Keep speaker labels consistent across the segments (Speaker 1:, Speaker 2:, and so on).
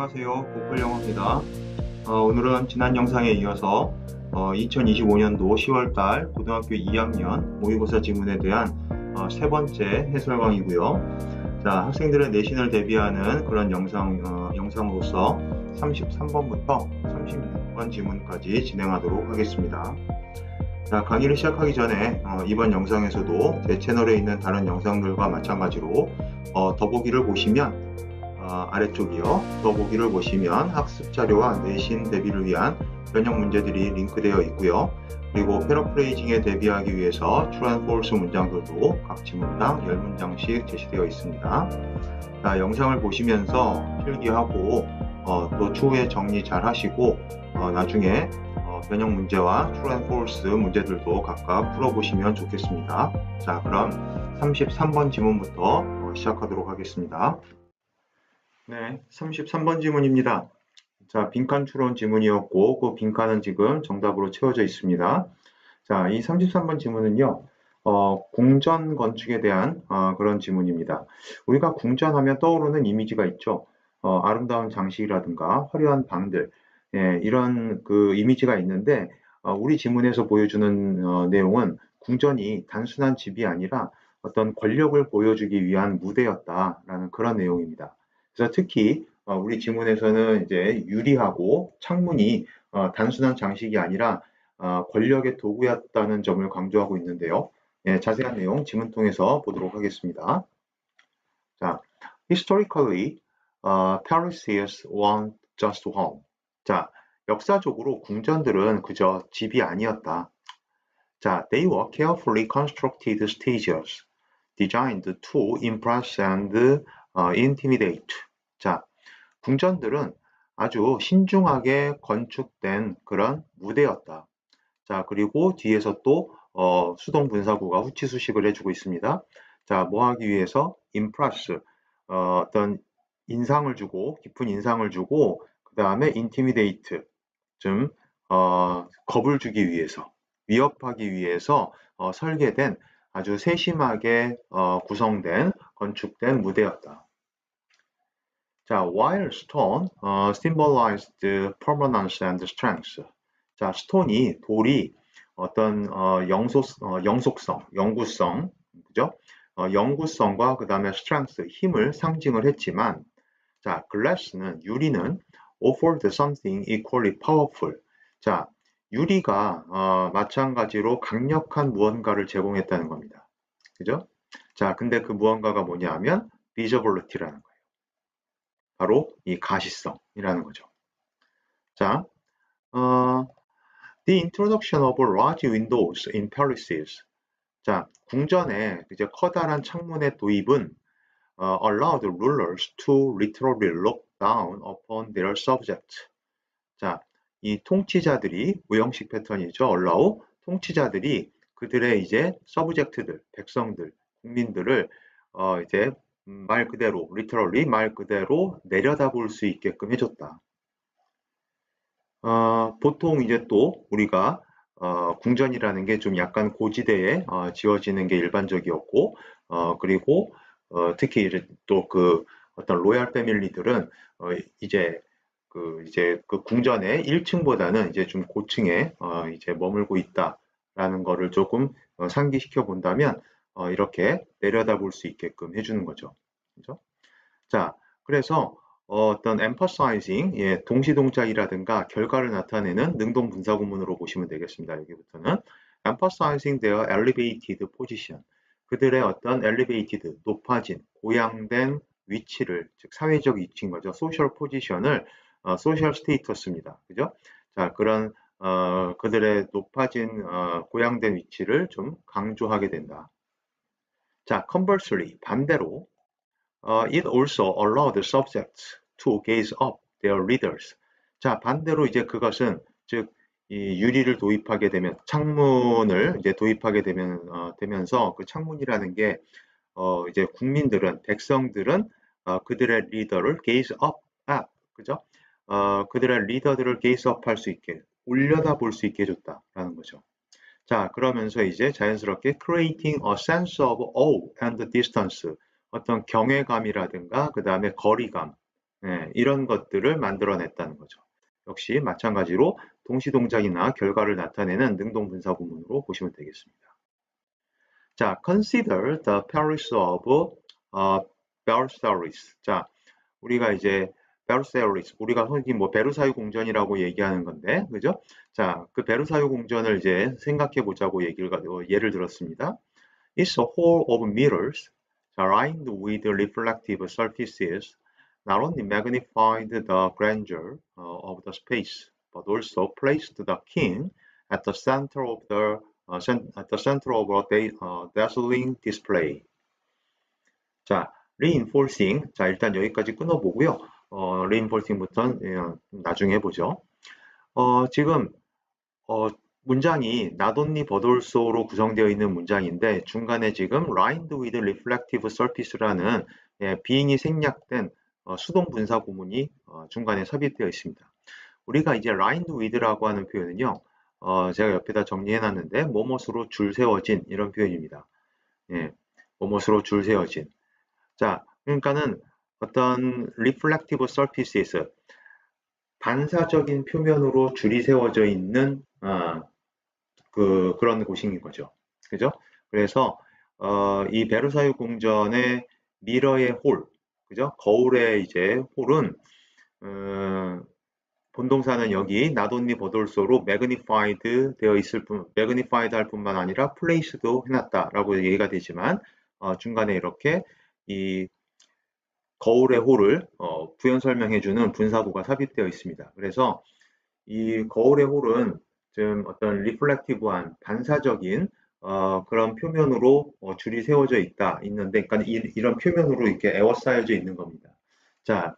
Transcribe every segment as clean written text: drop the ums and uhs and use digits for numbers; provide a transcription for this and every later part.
Speaker 1: 안녕하세요. 보컬영어입니다. 오늘은 지난 영상에 이어서 2025년도 10월달 고등학교 2학년 모의고사 지문에 대한 세 번째 해설 강의고요. 자, 학생들의 내신을 대비하는 그런 영상으로서 33번부터 36번 지문까지 진행하도록 하겠습니다. 자, 강의를 시작하기 전에 이번 영상에서도 제 채널에 있는 다른 영상들과 마찬가지로 더보기를 보시면 아래쪽이요. 더보기를 보시면 학습 자료와 내신 대비를 위한 변형 문제들이 링크되어 있고요. 그리고 패러프레이징에 대비하기 위해서 true and false 문장들도 각 지문당 10문장씩 제시되어 있습니다. 자, 영상을 보시면서 필기하고 또 추후에 정리 잘 하시고 나중에 변형 문제와 true and false 문제들도 각각 풀어보시면 좋겠습니다. 자, 그럼 33번 지문부터 시작하도록 하겠습니다. 네, 33번 지문입니다. 자, 빈칸 추론 지문이었고 그 빈칸은 지금 정답으로 채워져 있습니다. 자, 이 33번 지문은요. 궁전 건축에 대한 그런 지문입니다. 우리가 궁전하면 떠오르는 이미지가 있죠. 아름다운 장식이라든가 화려한 방들, 이런 그 이미지가 있는데 우리 지문에서 보여주는 내용은 궁전이 단순한 집이 아니라 어떤 권력을 보여주기 위한 무대였다라는 그런 내용입니다. 그래서 특히 우리 지문에서는 이제 유리하고 창문이 단순한 장식이 아니라 권력의 도구였다는 점을 강조하고 있는데요. 자세한 내용 지문 통해서 보도록 하겠습니다. 자, historically, palaces weren't just home. 자, 역사적으로 궁전들은 그저 집이 아니었다. 자, they were carefully constructed stages designed to impress and intimidate. 자, 궁전들은 아주 신중하게 건축된 그런 무대였다. 자, 그리고 뒤에서 또 수동 분사구가 후치 수식을 해주고 있습니다. 자, 뭐 하기 위해서? impress, 어떤 인상을 주고, 깊은 인상을 주고, 그 다음에 intimidate, 좀 겁을 주기 위해서, 위협하기 위해서 설계된 아주 세심하게 구성된 건축된 무대였다. 자, while stone symbolized permanence and strength. 자, 스톤이 돌이 어떤 영속성, 영구성, 그죠? 영구성과 그 다음에 strength, 힘을 상징을 했지만, 자, glass는 유리는 offered something equally powerful. 자, 유리가 마찬가지로 강력한 무언가를 제공했다는 겁니다. 그죠? 자, 근데 그 무언가가 뭐냐 하면 visibility라는 거예요. 바로 이 가시성이라는 거죠. 자, the introduction of large windows in palaces. 자, 궁전에 이제 커다란 창문의 도입은 allowed rulers to literally look down upon their subjects. 자, 이 통치자들이 무형식 패턴이죠. allow 통치자들이 그들의 이제 subject들, 백성들, 국민들을 이제 말 그대로 literally 말 그대로 내려다볼 수 있게끔 해줬다. 보통 이제 또 우리가 궁전이라는 게 좀 약간 고지대에 지어지는 게 일반적이었고 그리고 특히 또 그 어떤 로얄 패밀리들은 이제 그 궁전의 1층보다는 이제 좀 고층에 이제 머물고 있다라는 거를 조금 상기시켜 본다면 이렇게 내려다볼 수 있게끔 해주는 거죠. 그죠? 자, 그래서 어떤 emphasizing, 동시동작이라든가 결과를 나타내는 능동 분사 구문으로 보시면 되겠습니다. 여기부터는 emphasizing their elevated position, 그들의 어떤 elevated, 높아진, 고양된 위치를, 즉 사회적 위치인 거죠. social position을 social status입니다. 그죠? 자, 그런 그들의 높아진 고양된 위치를 좀 강조하게 된다. 자, conversely, 반대로 it also allowed the subjects to gaze up their leaders. 자, 반대로 이제 그것은 즉 이 유리를 도입하게 되면 창문을 이제 도입하게 되면서 그 창문이라는 게 이제 국민들은 백성들은 그들의 리더를 gaze up at, 그죠? 그들의 리더들을 gaze up 할 수 있게 올려다 볼 수 있게 해줬다라는 거죠. 자, 그러면서 이제 자연스럽게 creating a sense of awe and distance, 어떤 경외감이라든가 그 다음에 거리감, 이런 것들을 만들어냈다는 거죠. 역시 마찬가지로 동시동작이나 결과를 나타내는 능동분사 구문으로 보시면 되겠습니다. 자, consider the Paris of Versailles. 자, 우리가 이제 베르사유리스, 우리가 흔히 뭐 베르사유 궁전이라고 얘기하는 건데, 그죠? 자, 그 베르사유 궁전을 이제 생각해 보자고 예를 들었습니다. It's a hall of mirrors, lined with reflective surfaces, not only magnified the grandeur of the space, but also placed the king at the center of a dazzling display. 자, reinforcing. 자, 일단 여기까지 끊어보고요. reinforcing부터는 나중에 보죠. 지금 문장이 not only but also로 구성되어 있는 문장인데 중간에 지금 lined with reflective surface라는 비잉이 생략된 수동 분사 구문이 중간에 삽입되어 있습니다. 우리가 이제 lined with라고 하는 표현은요. 제가 옆에다 정리해 놨는데 뭐뭇으로 줄 세워진 이런 표현입니다. 뭐뭇으로 줄 세워진. 자, 그러니까는 어떤 reflective surfaces, 반사적인 표면으로 줄이 세워져 있는 그런 곳인 거죠. 그죠? 그래서 이 베르사유 궁전의 미러의 홀, 그죠? 거울의 이제 홀은 본동사는 여기 not only but also로 magnified 되어 있을 뿐, magnified 할 뿐만 아니라 place도 해놨다라고 얘기가 되지만 중간에 이렇게 이 거울의 홀을 부연 설명해주는 분사구가 삽입되어 있습니다. 그래서 이 거울의 홀은 좀 어떤 리플렉티브한 반사적인 그런 표면으로 줄이 세워져 있는데, 그러니까 이런 표면으로 이렇게 에워싸여져 있는 겁니다. 자,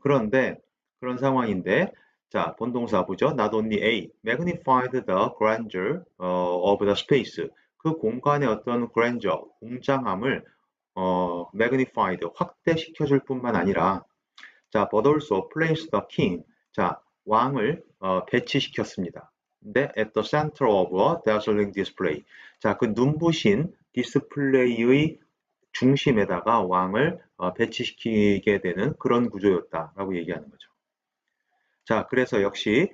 Speaker 1: 그런데 그런 상황인데, 자, 본동사 보죠. Not only A, magnified the grandeur of the space. 그 공간의 어떤 grandeur, 웅장함을 magnified, 확대시켜줄 뿐만 아니라, 자, but also place the king, 자, 왕을 배치시켰습니다. 근데 at the center of a dazzling display, 자, 그 눈부신 디스플레이의 중심에다가 왕을 배치시키게 되는 그런 구조였다라고 얘기하는 거죠. 자, 그래서 역시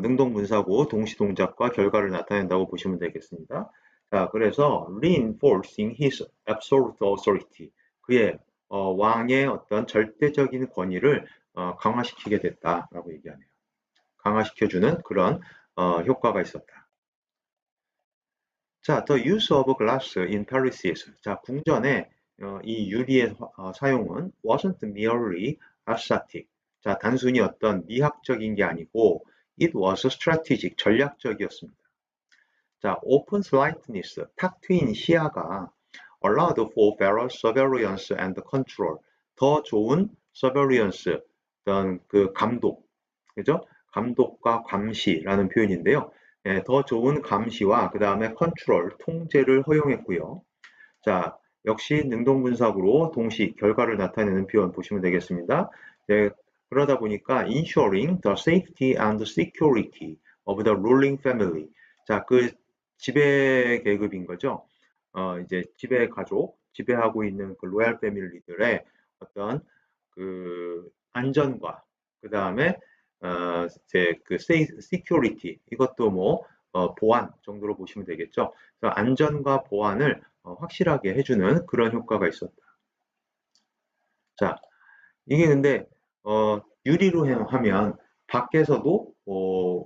Speaker 1: 능동분사구 동시동작과 결과를 나타낸다고 보시면 되겠습니다. 자, 그래서 reinforcing his absolute authority, 그의 왕의 어떤 절대적인 권위를 강화시키게 됐다라고 얘기하네요. 강화시켜주는 그런 효과가 있었다. 자, the use of glass in palaces. 자, 궁전에 이 유리의 사용은 wasn't merely aesthetic. 자, 단순히 어떤 미학적인 게 아니고 it was strategic, 전략적이었습니다. 자, open sightedness, 탁 트인 시야가 allowed for better surveillance and control, 더 좋은 surveillance, 어떤 그 감독, 그죠? 감독과 감시라는 표현인데요. 더 좋은 감시와 그 다음에 컨트롤, 통제를 허용했고요. 자, 역시 능동분사구로 동시 결과를 나타내는 표현 보시면 되겠습니다. 그러다 보니까 ensuring the safety and security of the ruling family. 자, 그 지배 계급인 거죠. 이제 지배 가족, 지배하고 있는 그 로얄 패밀리들의 어떤 그 안전과 그 다음에 이제 그 security, 이것도 뭐 보안 정도로 보시면 되겠죠. 그래서 안전과 보안을 확실하게 해주는 그런 효과가 있었다. 자, 이게 근데 유리로 하면 밖에서도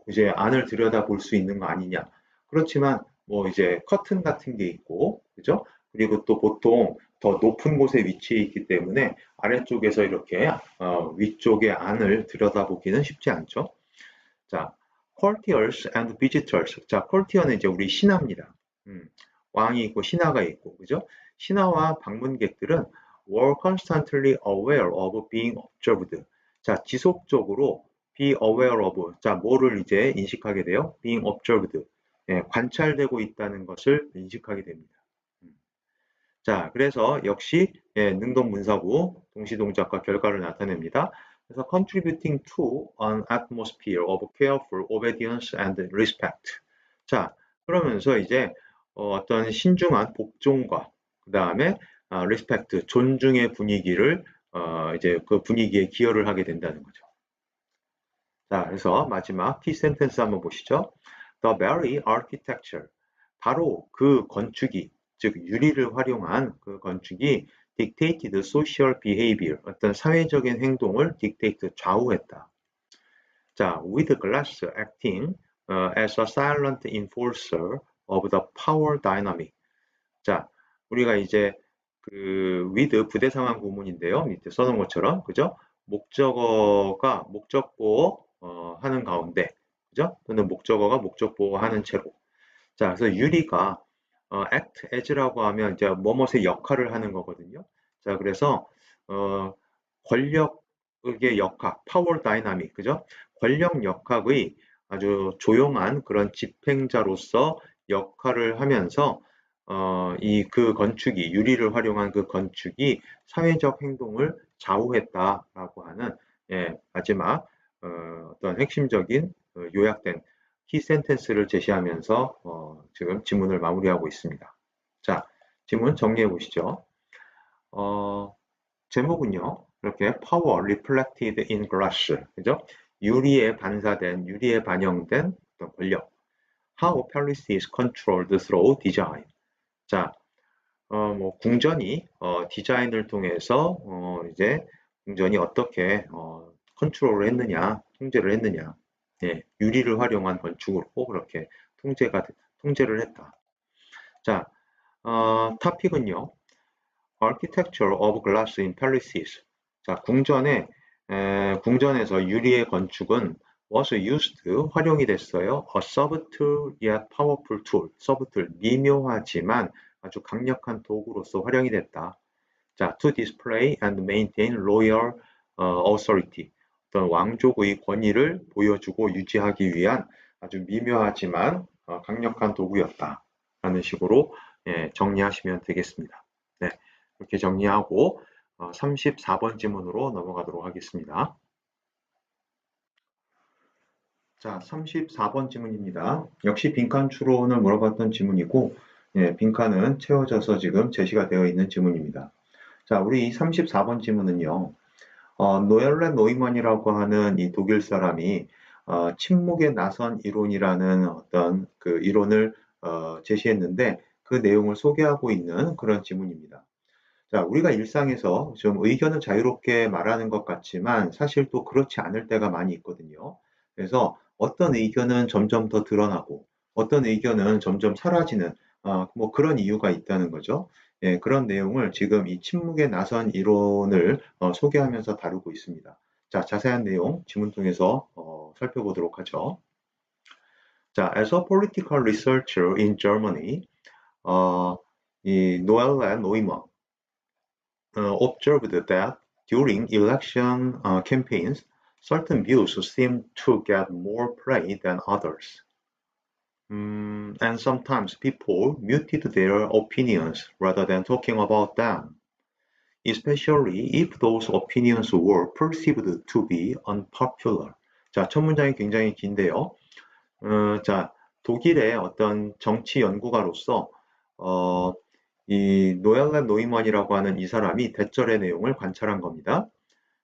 Speaker 1: 이제 안을 들여다볼 수 있는 거 아니냐. 그렇지만 뭐 이제 커튼 같은 게 있고, 그죠? 그리고 또 보통 더 높은 곳에 위치해 있기 때문에 아래쪽에서 이렇게 위쪽의 안을 들여다보기는 쉽지 않죠. 자, courtiers and visitors. 자, courtier는 이제 우리 신하입니다. 왕이 있고 신하가 있고, 그죠? 신하와 방문객들은 were constantly aware of being observed. 자, 지속적으로 be aware of. 자, 뭐를 이제 인식하게 돼요? being observed. 관찰되고 있다는 것을 인식하게 됩니다. 자, 그래서 역시 능동분사구 동시동작과 결과를 나타냅니다. 그래서 contributing to an atmosphere of careful obedience and respect. 자, 그러면서 이제 어떤 신중한 복종과 그 다음에 respect, 존중의 분위기를 이제 그 분위기에 기여를 하게 된다는 거죠. 자, 그래서 마지막 키 센텐스 한번 보시죠. The very architecture. 바로 그 건축이, 즉 유리를 활용한 그 건축이 dictated social behavior, 어떤 사회적인 행동을 dictate, 좌우했다. 자, with glass acting as a silent enforcer of the power dynamic. 자, 우리가 이제 그 with 부대 상황 구문인데요. 밑에 써놓은 것처럼, 그죠? 목적어가 목적보 하는 가운데, 그죠? 또는 목적어가 목적보 하는 채로. 자, 그래서 유리가 act as라고 하면 이제 뭐뭇의 역할을 하는 거거든요. 자, 그래서 어, 권력의 역학, 파워 다이나믹, 그죠? 권력 역학의 아주 조용한 그런 집행자로서 역할을 하면서 그 건축이 유리를 활용한 그 건축이 사회적 행동을 좌우했다라고 하는 마지막 어떤 핵심적인 요약된 키 센텐스를 제시하면서 지금 지문을 마무리하고 있습니다. 자, 지문 정리해 보시죠. 어, 제목은요. 이렇게 Power Reflected in Glass, 그죠? 유리에 반영된 어떤 권력. How Palace is Controlled Through Design. 자, 뭐 궁전이 디자인을 통해서 이제 궁전이 어떻게 컨트롤을 했느냐, 통제를 했느냐. 예, 유리를 활용한 건축으로 그렇게 통제를 했다. 자, 토픽은요. Architecture of Glass in Palaces. 자, 궁전에서 유리의 건축은 was used, 활용이 됐어요. A subtle yet powerful tool. subtle, 미묘하지만 아주 강력한 도구로서 활용이 됐다. 자, to display and maintain royal authority. 어떤 왕족의 권위를 보여주고 유지하기 위한 아주 미묘하지만 강력한 도구였다. 라는 식으로 정리하시면 되겠습니다. 네, 이렇게 정리하고 34번 지문으로 넘어가도록 하겠습니다. 자, 34번 지문입니다. 역시 빈칸 추론을 물어봤던 지문이고, 빈칸은 채워져서 지금 제시가 되어 있는 지문입니다. 자, 우리 이 34번 지문은요, 노엘렌 노이먼이라고 하는 이 독일 사람이 침묵의 나선 이론이라는 어떤 그 이론을 제시했는데 그 내용을 소개하고 있는 그런 지문입니다. 자, 우리가 일상에서 좀 의견을 자유롭게 말하는 것 같지만 사실 또 그렇지 않을 때가 많이 있거든요. 그래서 어떤 의견은 점점 더 드러나고 어떤 의견은 점점 사라지는 뭐 그런 이유가 있다는 거죠. 예, 그런 내용을 지금 이 침묵의 나선 이론을 소개하면서 다루고 있습니다. 자, 자세한 내용 지문 통해서 살펴보도록 하죠. 자, as a political researcher in Germany, 이 노엘레 노이먼 observed that during election campaigns, certain views seem to get more play than others. And sometimes people muted their opinions rather than talking about them, especially if those opinions were perceived to be unpopular. 자, 첫 문장이 굉장히 긴데요. 자, 독일의 어떤 정치 연구가로서 이 노엘렌 노이먼이라고 하는 이 사람이 대절의 내용을 관찰한 겁니다.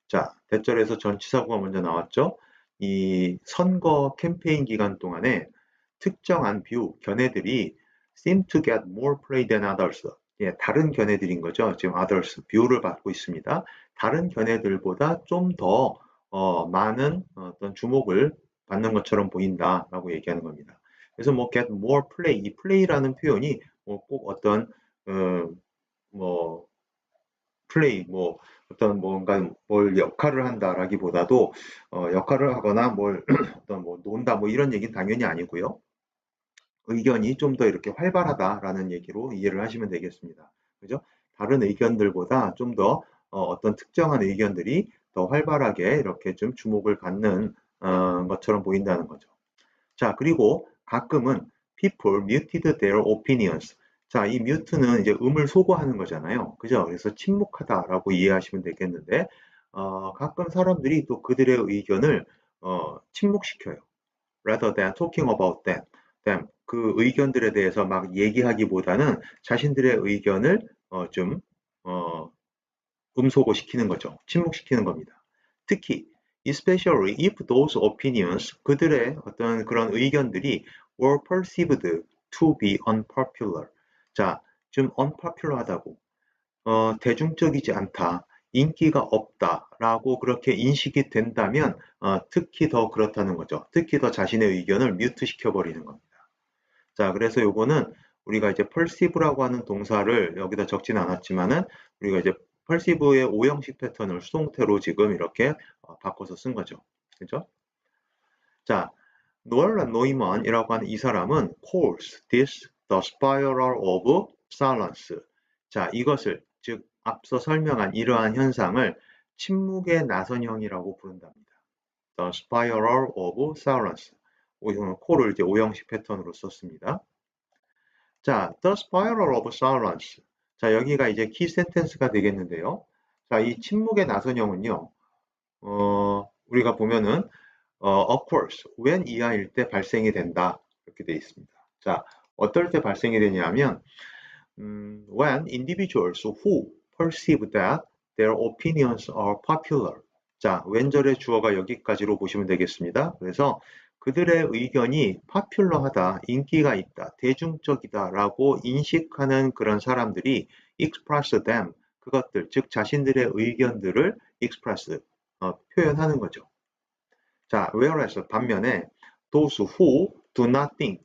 Speaker 1: 자, 대절에서 전치사구가 먼저 나왔죠. 이 선거 캠페인 기간 동안에 특정한 뷰, 견해들이 seem to get more play than others. 예, 다른 견해들인 거죠. 지금 others, 뷰를 받고 있습니다. 다른 견해들보다 좀 더 많은 어떤 주목을 받는 것처럼 보인다라고 얘기하는 겁니다. 그래서 뭐 get more play, 이 play라는 표현이 꼭 어떤 뭐 플레이, 뭐 어떤 뭔가 뭘 역할을 한다라기보다도 역할을 하거나 뭘 어떤 뭐 논다 뭐 이런 얘기는 당연히 아니고요. 의견이 좀 더 이렇게 활발하다라는 얘기로 이해를 하시면 되겠습니다. 그죠? 다른 의견들보다 좀 더 어떤 특정한 의견들이 더 활발하게 이렇게 좀 주목을 받는 것처럼 보인다는 거죠. 자, 그리고 가끔은 people muted their opinions. 자, 이 mute는 이제 음을 소거하는 거잖아요. 그죠? 그래서 침묵하다라고 이해하시면 되겠는데, 가끔 사람들이 또 그들의 의견을 침묵시켜요. rather than talking about them. 그 의견들에 대해서 막 얘기하기보다는 자신들의 의견을 좀 음소거시키는 거죠. 침묵시키는 겁니다. 특히 especially if those opinions 그들의 어떤 그런 의견들이 were perceived to be unpopular. 자, 좀 unpopular하다고 대중적이지 않다, 인기가 없다라고 그렇게 인식이 된다면 특히 더 그렇다는 거죠. 특히 더 자신의 의견을 뮤트시켜 버리는 겁니다. 자, 그래서 요거는 우리가 이제 perceive라고 하는 동사를 여기다 적진 않았지만은 우리가 이제 perceive의 오형식 패턴을 수동태로 지금 이렇게 바꿔서 쓴 거죠. 그죠? 자, 노엘란 노이먼이라고 하는 이 사람은 calls this the spiral of silence. 자, 이것을 즉 앞서 설명한 이러한 현상을 침묵의 나선형이라고 부른답니다. The spiral of silence. 콜을 이제 오형식 패턴으로 썼습니다. 자, the spiral of silence. 자, 여기가 이제 키 센텐스가 되겠는데요. 자, 이 침묵의 나선형은요. 우리가 보면은 of course, when 이하일 때 발생이 된다. 이렇게 되어 있습니다. 자, 어떨 때 발생이 되냐면 when individuals who perceive that their opinions are popular. 자, 왼절의 주어가 여기까지로 보시면 되겠습니다. 그래서 그들의 의견이 popular하다, 인기가 있다, 대중적이다 라고 인식하는 그런 사람들이 express them, 그것들, 즉 자신들의 의견들을 express, 표현하는 거죠. 자, whereas 반면에 those who do not think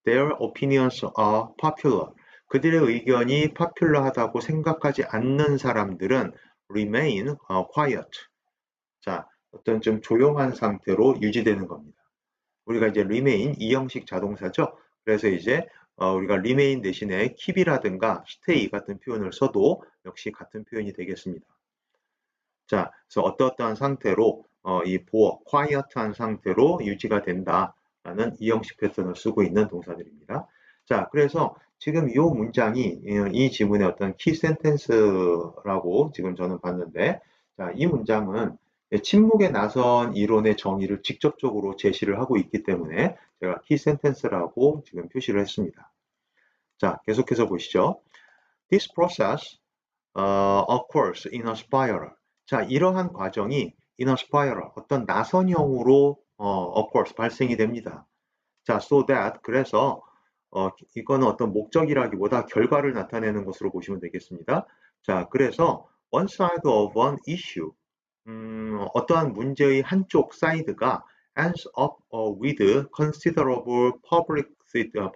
Speaker 1: their opinions are popular, 그들의 의견이 popular하다고 생각하지 않는 사람들은 remain quiet. 자, 어떤 좀 조용한 상태로 유지되는 겁니다. 우리가 이제 remain 이형식 자동사죠. 그래서 이제 우리가 remain 대신에 keep이라든가 stay 같은 표현을 써도 역시 같은 표현이 되겠습니다. 자, 그래서 어떠한 상태로 이 보어, quiet한 상태로 유지가 된다라는 이형식 패턴을 쓰고 있는 동사들입니다. 자, 그래서 지금 이 문장이 이 지문의 어떤 키 센텐스라고 지금 저는 봤는데, 자, 이 문장은 침묵에 나선 이론의 정의를 직접적으로 제시를 하고 있기 때문에 제가 키 센텐스라고 지금 표시를 했습니다. 자, 계속해서 보시죠. This process occurs in a spiral. 자, 이러한 과정이 in a spiral, 어떤 나선형으로 occurs, 발생이 됩니다. 자, so that, 그래서 이거는 어떤 목적이라기보다 결과를 나타내는 것으로 보시면 되겠습니다. 자, 그래서 one side of an issue, 어떠한 문제의 한쪽 사이드가 ends up with considerable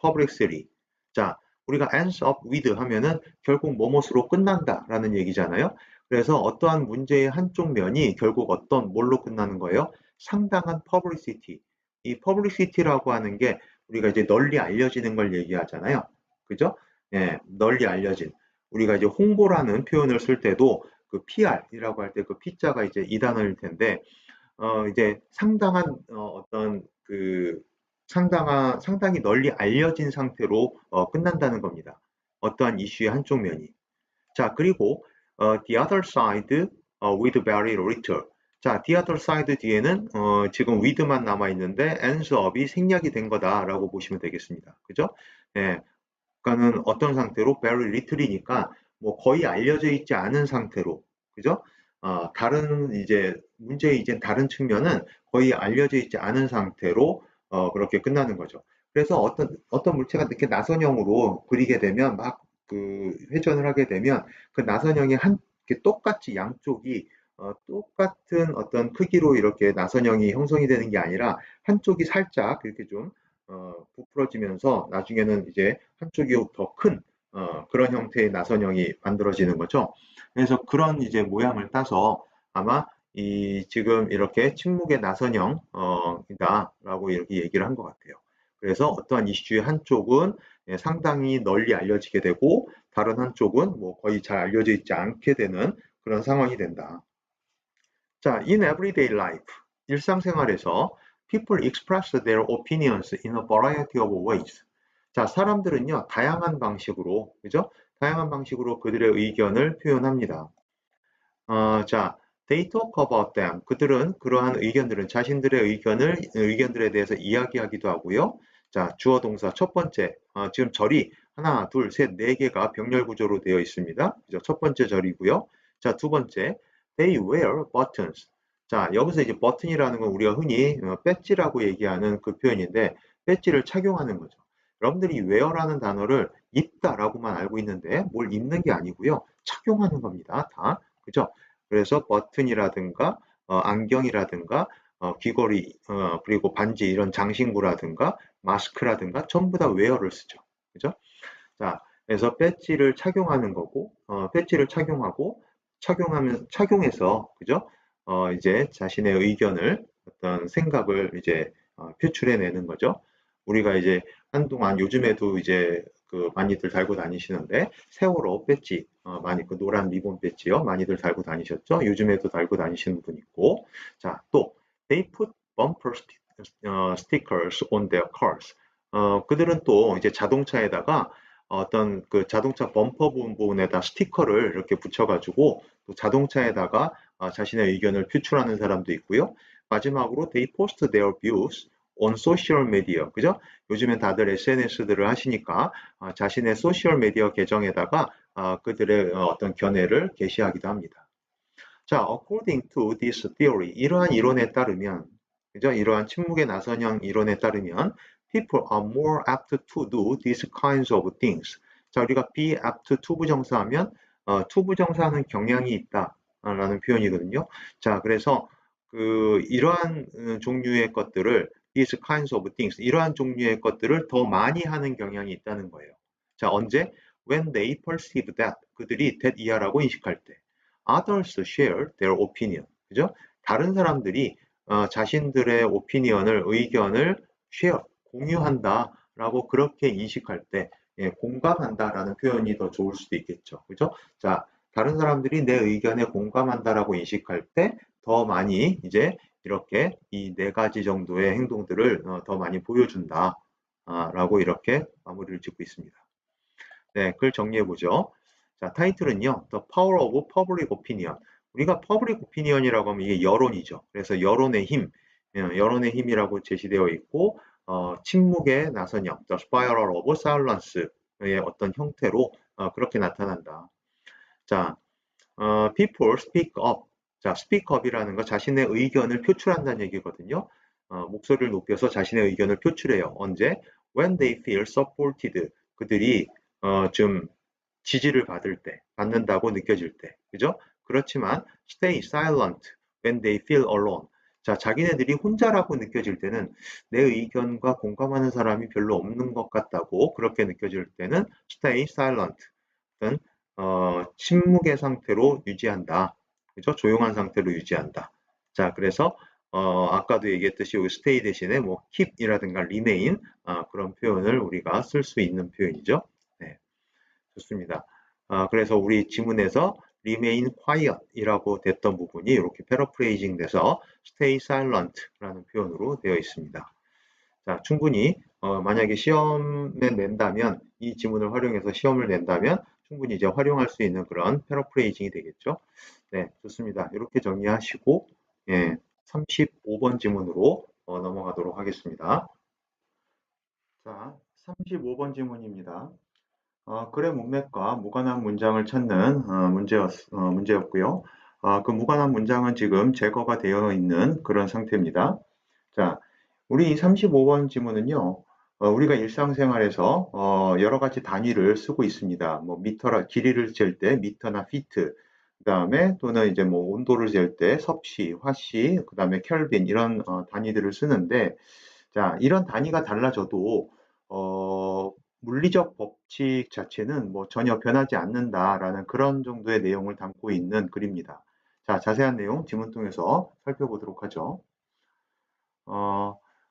Speaker 1: publicity. 자, 우리가 ends up with 하면은 결국 뭐뭇으로 끝난다라는 얘기잖아요. 그래서 어떠한 문제의 한쪽 면이 결국 어떤 뭘로 끝나는 거예요? 상당한 publicity. 이 publicity라고 하는 게 우리가 이제 널리 알려지는 걸 얘기하잖아요. 그죠? 예, 널리 알려진. 우리가 이제 홍보라는 표현을 쓸 때도 그 PR이라고 할 때 그 P자가 이제 이 단어일 텐데, 이제 상당한 어떤 그 상당히 널리 알려진 상태로 끝난다는 겁니다. 어떠한 이슈의 한쪽 면이. 자, 그리고 the other side with very little. 자, the other side 뒤에는 지금 with만 남아 있는데 ends up이 생략이 된 거다라고 보시면 되겠습니다. 그죠? 예, 그러니까는 어떤 상태로 very little이니까 뭐 거의 알려져 있지 않은 상태로, 그죠? 다른 이제 문제의 이제 다른 측면은 거의 알려져 있지 않은 상태로 그렇게 끝나는 거죠. 그래서 어떤 물체가 이렇게 나선형으로 그리게 되면 막 그 회전을 하게 되면 그 나선형이 이렇게 똑같이 양쪽이 똑같은 어떤 크기로 이렇게 나선형이 형성이 되는 게 아니라 한쪽이 살짝 이렇게 좀 부풀어지면서 나중에는 이제 한쪽이 더 큰 그런 형태의 나선형이 만들어지는 거죠. 그래서 그런 이제 모양을 따서 아마 이 지금 이렇게 침묵의 나선형 이다라고 이렇게 얘기를 한 것 같아요. 그래서 어떠한 이슈의 한쪽은 상당히 널리 알려지게 되고 다른 한쪽은 뭐 거의 잘 알려져 있지 않게 되는 그런 상황이 된다. 자, in everyday life, 일상생활에서 people express their opinions in a variety of ways. 자, 사람들은요, 다양한 방식으로, 그죠? 다양한 방식으로 그들의 의견을 표현합니다. 자, they talk about them. 그들은 그러한 의견들은 자신들의 의견들에 대해서 이야기하기도 하고요. 자, 주어 동사 첫 번째, 지금 절이 하나, 둘, 셋, 네 개가 병렬 구조로 되어 있습니다. 그죠? 첫 번째 절이고요. 자, 두 번째, they wear buttons. 자, 여기서 이제 버튼이라는 건 우리가 흔히 배지라고 얘기하는 그 표현인데, 배지를 착용하는 거죠. 여러분들이 wear라는 단어를 입다라고만 알고 있는데 뭘 입는 게 아니고요. 착용하는 겁니다. 다. 그죠? 그래서 버튼이라든가 안경이라든가 귀걸이 그리고 반지 이런 장신구라든가 마스크라든가 전부 다 wear를 쓰죠. 그죠? 자, 그래서 배지를 착용하는 거고 배지를 착용하고 착용해서 그죠? 이제 자신의 의견을 어떤 생각을 이제 표출해내는 거죠. 우리가 이제 한동안 요즘에도 이제 그 많이들 달고 다니시는데 세월호 배지 많이 그 노란 리본 배지요 많이들 달고 다니셨죠? 요즘에도 달고 다니시는 분 있고 자, 또 they put bumper stickers on their cars. 그들은 또 이제 자동차에다가 어떤 그 자동차 범퍼 부분에다 스티커를 이렇게 붙여가지고 또 자동차에다가 자신의 의견을 표출하는 사람도 있고요. 마지막으로 they post their views on social media. 그죠? 요즘엔 다들 SNS들을 하시니까 자신의 소셜 미디어 계정에다가 그들의 어떤 견해를 게시하기도 합니다. 자, according to this theory, 이러한 이론에 따르면, 그죠? 이러한 침묵의 나선형 이론에 따르면, people are more apt to do these kinds of things. 자, 우리가 be apt to 부정사하면, to 부정사는 경향이 있다라는 표현이거든요. 자, 그래서 이러한 종류의 것들을, these kinds of things, 이러한 종류의 것들을 더 많이 하는 경향이 있다는 거예요. 자, 언제? When they perceive that, 그들이 that 이하라고 인식할 때. Others share their opinion. 그죠? 다른 사람들이 자신들의 오피니언을, 의견을 share, 공유한다라고 그렇게 인식할 때, 예, 공감한다라는 표현이 더 좋을 수도 있겠죠. 그죠? 자, 다른 사람들이 내 의견에 공감한다라고 인식할 때 더 많이 이제 이렇게 이 네 가지 정도의 행동들을 더 많이 보여준다. 라고 이렇게 마무리를 짓고 있습니다. 네, 글 정리해 보죠. 자, 타이틀은요. The Power of Public Opinion. 우리가 Public Opinion이라고 하면 이게 여론이죠. 그래서 여론의 힘, 여론의 힘이라고 제시되어 있고 침묵의 나선형, The Spiral of Silence의 어떤 형태로 그렇게 나타난다. 자, people speak up. 자, speak up이라는 거 자신의 의견을 표출한다는 얘기거든요. 목소리를 높여서 자신의 의견을 표출해요. 언제? When they feel supported. 그들이 좀 지지를 받는다고 느껴질 때, 그죠? 그렇지만 stay silent when they feel alone. 자, 자기네들이 혼자라고 느껴질 때는 내 의견과 공감하는 사람이 별로 없는 것 같다고 그렇게 느껴질 때는 stay silent, 침묵의 상태로 유지한다. 그죠? 조용한 상태로 유지한다. 자, 그래서 아까도 얘기했듯이 여기 stay 대신에 뭐 keep이라든가 remain 그런 표현을 우리가 쓸 수 있는 표현이죠. 네, 좋습니다. 그래서 우리 지문에서 remain quiet이라고 됐던 부분이 이렇게 패러프레이징 돼서 stay silent라는 표현으로 되어 있습니다. 자, 충분히 만약에 시험에 낸다면 이 지문을 활용해서 시험을 낸다면 충분히 이제 활용할 수 있는 그런 패러프레이징이 되겠죠. 네, 좋습니다. 이렇게 정리하시고 예, 35번 지문으로 넘어가도록 하겠습니다. 자, 35번 지문입니다. 글의 문맥과 무관한 문장을 찾는 문제였고요. 그 무관한 문장은 지금 제거가 되어 있는 그런 상태입니다. 자, 우리 35번 지문은요. 우리가 일상생활에서 여러 가지 단위를 쓰고 있습니다. 뭐 미터라 길이를 잴 때 미터나 피트, 그다음에 또는 이제 뭐 온도를 잴 때 섭씨, 화씨, 그다음에 켈빈 이런 단위들을 쓰는데 자, 이런 단위가 달라져도 물리적 법칙 자체는 뭐 전혀 변하지 않는다라는 그런 정도의 내용을 담고 있는 글입니다. 자, 자세한 내용 지문 통해서 살펴보도록 하죠.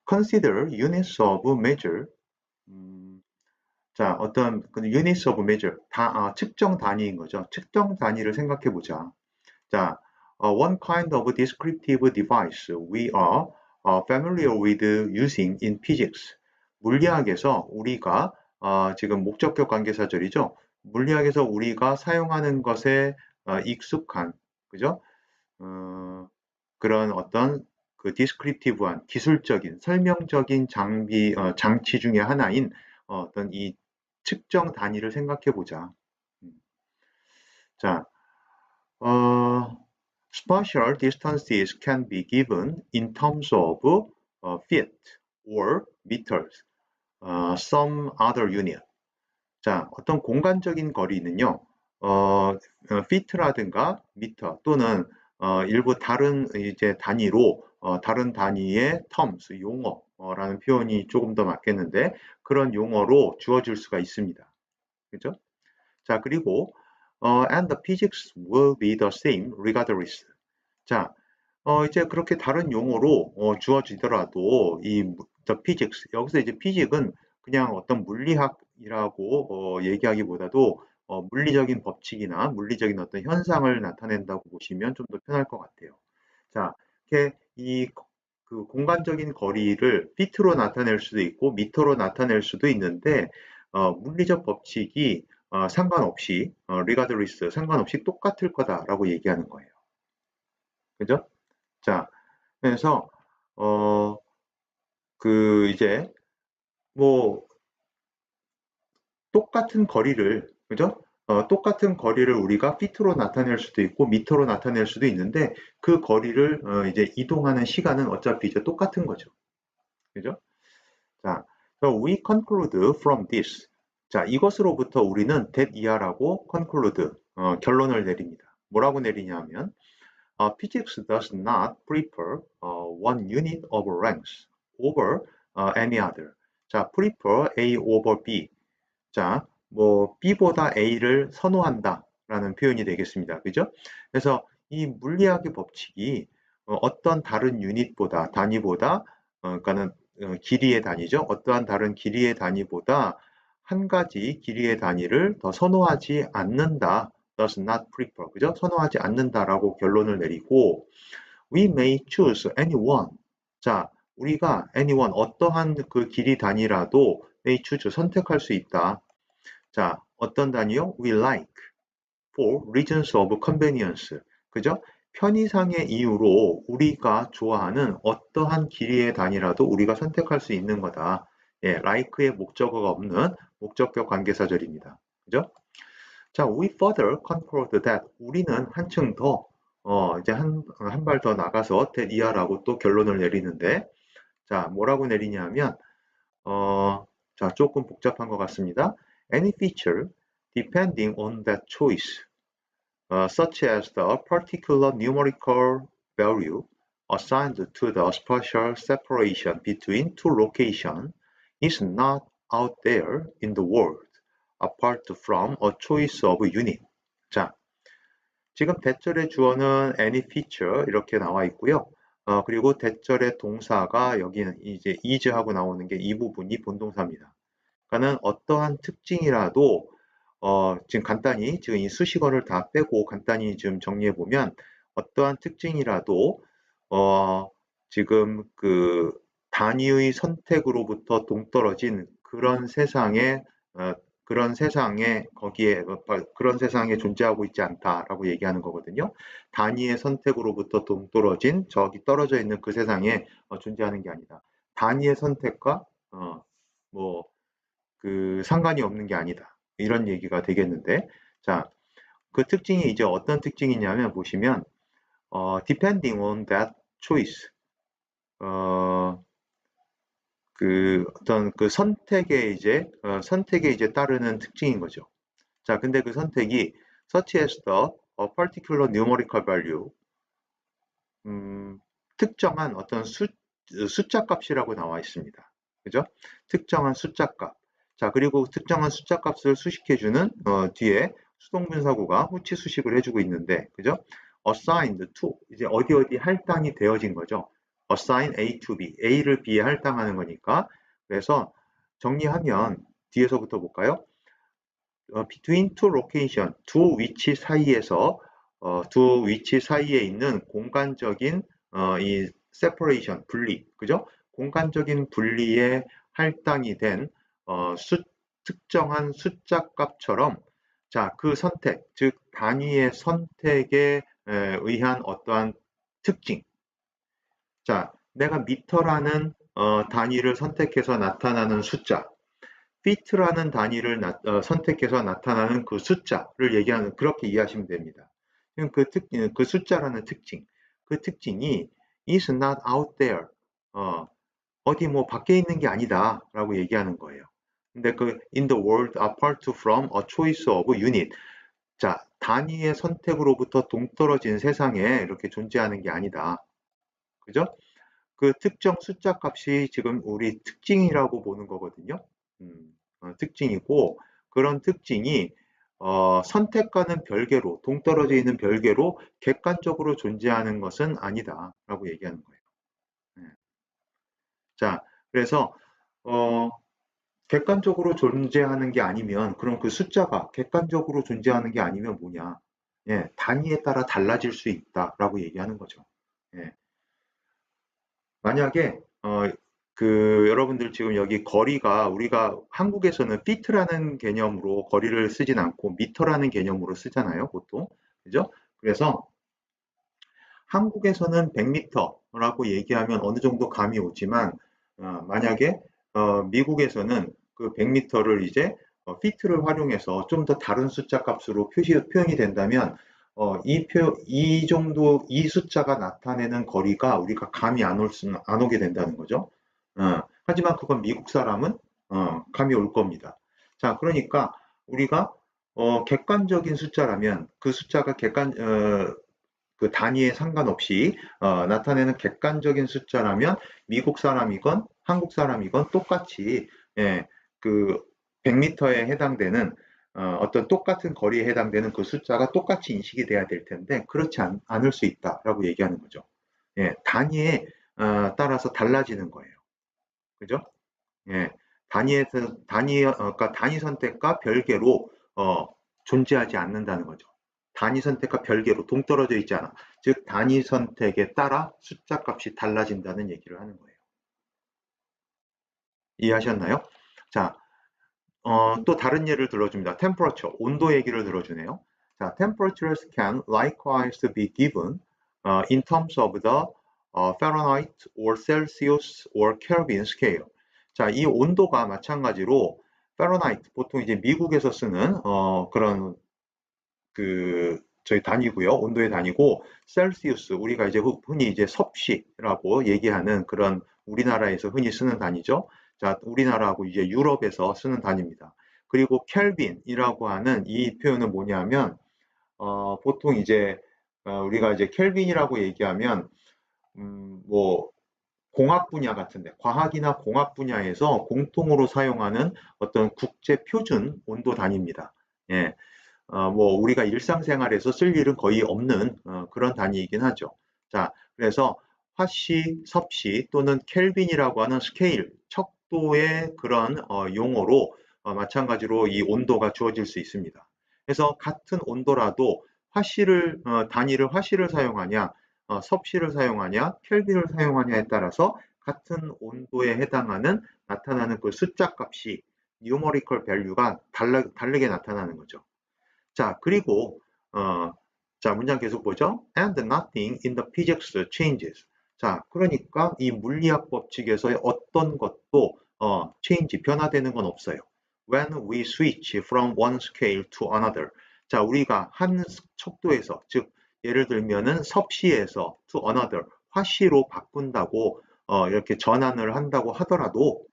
Speaker 1: consider units of measure. 자, 어떤 그 units of measure, 측정 단위인 거죠. 측정 단위를 생각해 보자. 자, one kind of descriptive device we are familiar with using in physics. 물리학에서 우리가 지금 목적격 관계사절이죠. 물리학에서 우리가 사용하는 것에 익숙한, 그죠? 그런 어떤 그 디스크립티브한 기술적인 설명적인 장치 중에 하나인 어떤 이 측정 단위를 생각해 보자. 자, Spatial distances can be given in terms of feet or meters, some other unit. 자, 어떤 공간적인 거리는요, feet라든가 미터 또는 일부 다른 이제 단위로 다른 단위의 terms, 용어라는 표현이 조금 더 맞겠는데 그런 용어로 주어질 수가 있습니다. 그죠? 자, 그리고 and the physics will be the same regardless. 자, 이제 그렇게 다른 용어로 주어지더라도 이 the physics 여기서 이제 피직은 그냥 어떤 물리학이라고 얘기하기보다도 물리적인 법칙이나 물리적인 어떤 현상을 나타낸다고 보시면 좀 더 편할 것 같아요. 자, 이렇게 그 공간적인 거리를 피트로 나타낼 수도 있고 미터로 나타낼 수도 있는데 물리적 법칙이 상관없이 regardless 상관없이 똑같을 거다라고 얘기하는 거예요. 그죠? 자, 그래서 이제 뭐 똑같은 거리를 그죠? 똑같은 거리를 우리가 피트로 나타낼 수도 있고 미터로 나타낼 수도 있는데 그 거리를 이제 이동하는 시간은 어차피 이제 똑같은 거죠. 그죠? 자, so we conclude from this. 자, 이것으로부터 우리는 that 이하라고 conclude 결론을 내립니다. 뭐라고 내리냐면 physics does not prefer one unit of length over any other. 자, prefer A over B. 자, 뭐 B보다 A를 선호한다 라는 표현이 되겠습니다. 그죠? 그래서 이 물리학의 법칙이 어떤 다른 유닛보다 단위보다 그러니까는 길이의 단위죠. 어떠한 다른 길이의 단위보다 한 가지 길이의 단위를 더 선호하지 않는다. does not prefer. 그죠? 선호하지 않는다라고 결론을 내리고 we may choose anyone. 자, 우리가 anyone 어떠한 그 길이 단위라도 may choose 선택할 수 있다. 자, 어떤 단위요? We like for reasons of convenience. 그죠? 편의상의 이유로 우리가 좋아하는 어떠한 길이의 단위라도 우리가 선택할 수 있는 거다. 예, like의 목적어가 없는 목적격 관계사절입니다. 그죠? 자, we further conclude that 우리는 한층 더 이제 한 발 더 나가서 that 이하라고 또 결론을 내리는데 자, 뭐라고 내리냐면 자, 조금 복잡한 것 같습니다. Any feature depending on that choice, such as the particular numerical value assigned to the spatial separation between two locations, is not out there in the world, apart from a choice of unit. 자, 지금 대절의 주어는 any feature 이렇게 나와 있고요. 그리고 대절의 동사가 여기는 이제 is하고 나오는 게 이 부분이 본동사입니다. 그러니까는 어떠한 특징이라도 지금 간단히 지금 이 수식어를 다 빼고 간단히 지금 정리해 보면 어떠한 특징이라도 지금 그 단위의 선택으로부터 동떨어진 그런 세상에 거기에 그런 세상에 존재하고 있지 않다라고 얘기하는 거거든요. 단위의 선택으로부터 동떨어진 저기 떨어져 있는 그 세상에 존재하는 게 아니다. 단위의 선택과 뭐 그 상관이 없는 게 아니다. 이런 얘기가 되겠는데, 자, 그 특징이 이제 어떤 특징이냐면 보시면 depending on that choice, 그 어떤 그 선택에 이제 따르는 특징인 거죠. 자, 근데 그 선택이 such as the particular numerical value, 특정한 어떤 숫자 값이라고 나와 있습니다. 그죠? 특정한 숫자 값. 자, 그리고 특정한 숫자 값을 수식해주는 뒤에 수동분사구가 후치 수식을 해주고 있는데, 그죠? assigned to, 이제 어디 할당이 되어진 거죠. assign A to B, A를 B에 할당하는 거니까. 그래서 정리하면 뒤에서부터 볼까요? between two location, 두 위치 사이에서 두 위치 사이에 있는 공간적인 이 separation, 분리, 그죠? 공간적인 분리에 할당이 된 특정한 숫자 값처럼 자, 그 선택, 즉 단위의 선택에 의한 어떠한 특징. 자, 내가 미터라는 단위를 선택해서 나타나는 숫자, feet라는 단위를 선택해서 나타나는 그 숫자를 얘기하는 그렇게 이해하시면 됩니다. 그 숫자라는 특징, 그 특징이 is not out there, 어디 뭐 밖에 있는 게 아니다 라고 얘기하는 거예요. 근데 그 in the world apart from a choice of unit, 자, 단위의 선택으로부터 동떨어진 세상에 이렇게 존재하는 게 아니다. 그죠? 그 특정 숫자 값이 지금 우리 특징이라고 보는 거거든요. 특징이고, 그런 특징이 선택과는 별개로, 동떨어져 있는 별개로 객관적으로 존재하는 것은 아니다라고 얘기하는 거예요. 네. 자, 그래서 어, 객관적으로 존재하는 게 아니면, 그럼 그 숫자가 객관적으로 존재하는 게 아니면 뭐냐? 예, 단위에 따라 달라질 수 있다라고 얘기하는 거죠. 예. 만약에 여러분들 지금 여기 거리가, 우리가 한국에서는 피트라는 개념으로 거리를 쓰진 않고 미터라는 개념으로 쓰잖아요, 보통. 그죠? 그래서 한국에서는 100m라고 얘기하면 어느 정도 감이 오지만, 만약에 미국에서는 그 100m를 이제 피트를 활용해서 좀 더 다른 숫자 값으로 표현이 된다면, 이 정도, 이 숫자가 나타내는 거리가 우리가 감이 안 오게 된다는 거죠. 하지만 그건 미국 사람은 감이 올 겁니다. 자, 그러니까 우리가 객관적인 숫자라면 그 숫자가 그 단위에 상관없이 나타내는 객관적인 숫자라면 미국 사람이건 한국 사람이건 똑같이, 예, 그 100m에 해당되는 어떤 똑같은 거리에 해당되는 그 숫자가 똑같이 인식이 돼야 될 텐데 그렇지 않을 수 있다라고 얘기하는 거죠. 예, 단위에 따라서 달라지는 거예요. 그죠? 예, 그러니까 단위 선택과 별개로 존재하지 않는다는 거죠. 단위 선택과 별개로 동떨어져 있지 않아. 즉 단위 선택에 따라 숫자 값이 달라진다는 얘기를 하는 거예요. 이해하셨나요? 자, 또 다른 예를 들어줍니다. temperature, 온도 얘기를 들어주네요. 자, temperatures can likewise be given in terms of the Fahrenheit or Celsius or Kelvin scale. 자, 이 온도가 마찬가지로 Fahrenheit, 보통 이제 미국에서 쓰는 그런 저희 단위고요. 온도의 단위고, 셀시우스, 우리가 이제 흔히 이제 섭씨라고 얘기하는 그런 우리나라에서 흔히 쓰는 단위죠. 자, 우리나라하고 이제 유럽에서 쓰는 단위입니다. 그리고 켈빈이라고 하는 이 표현은 뭐냐면, 보통 이제 우리가 이제 켈빈이라고 얘기하면 뭐 공학 분야 같은데, 과학이나 공학 분야에서 공통으로 사용하는 어떤 국제 표준 온도 단위입니다. 예. 뭐 우리가 일상생활에서 쓸 일은 거의 없는 그런 단위이긴 하죠. 자, 그래서 화씨, 섭씨 또는 켈빈이라고 하는 스케일, 척도의 그런 용어로 마찬가지로 이 온도가 주어질 수 있습니다. 그래서 같은 온도라도 단위를 화씨를 사용하냐, 섭씨를 사용하냐, 켈빈을 사용하냐에 따라서 같은 온도에 해당하는 나타나는 그 숫자 값이 numerical value가 다르게 나타나는 거죠. 자, 그리고 자, 문장 계속 보죠. And nothing in the physics changes. 자, 그러니까 이 물리학 법칙에서의 어떤 것도 변화되는 건 없어요. When we switch from one scale to another. 자, 우리가 한 척도에서, 즉 예를 들면은 섭씨에서 to another, 화씨로 바꾼다고 이렇게 전환을 한다고 하더라도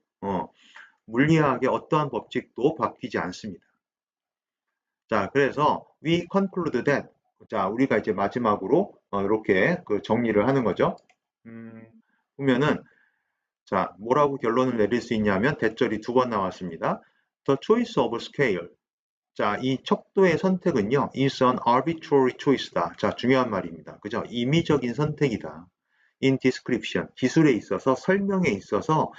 Speaker 1: 물리학의 어떠한 법칙도 바뀌지 않습니다. 자, 그래서 we conclude that. 자, 우리가 이제 마지막으로 이렇게 그 정리를 하는 거죠. 보면은 자, 뭐라고 결론을 내릴 수 있냐면 대절이 두 번 나왔습니다. The choice of scale. 자, 이 척도의 선택은요, is an arbitrary choice다. 자, 중요한 말입니다. 그죠? 임의적인 선택이다. In description, 기술에 있어서, 설명에 있어서